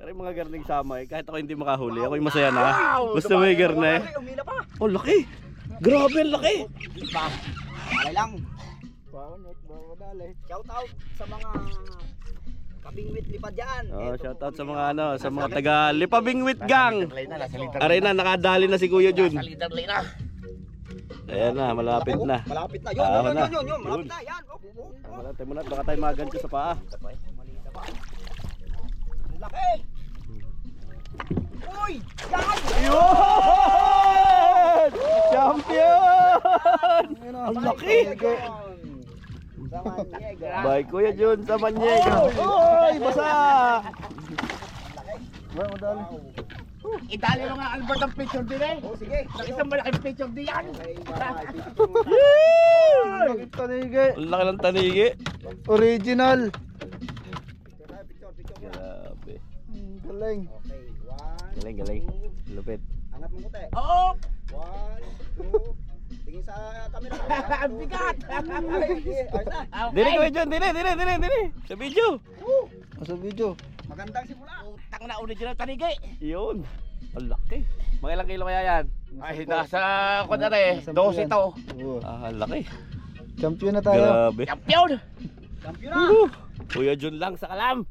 Pero yung mga garning samay, kahit ako hindi makahuli, ako'y masaya na. Gusto mo yung garne? Umila pa. Oh, laki! Grabe, ang laki! Diba? Alay lang. Shout out sa mga kabingwit lipad dyan. Oh, shout out sa mga sa mga taga Lipabingwit Gang. Aray na, nakadali na si Kuya Jun. Ayan na, malapit na. Malapit na. Tama na. Yun. Malapit na. Yan. Malapit mo na, baka tayo magancho sa paa. Malita pa. Ang laki. Uy! Yan! Yun! Champion! Ang laki! Bye Kuya Jun sa Maniega. Uy, basa! Itali mo nga Albert ang picture din eh. Oh, sige. Isang malaking picture din yan. Bakit tanigi? Ang laki ng tanigi. Original. Picture. Grabe. Galing. Okay, one. Galing. Lupit. Angat mo kote. Oo. 1, 2. Tingin sa camera. Ang bigat. Ayos na. Dili Kuya Jun, dili. Sa video. Sa video. Magandang simula. Utang na original tanigi. Yun. Ang laki. Mga ilang kilo kaya yan? Ay, nasa kung na rin. 12 to. Oo. Ah, ang laki. Champion na tayo. Grabe. Champion. Champion na. Kuya Jun lang sa kalam.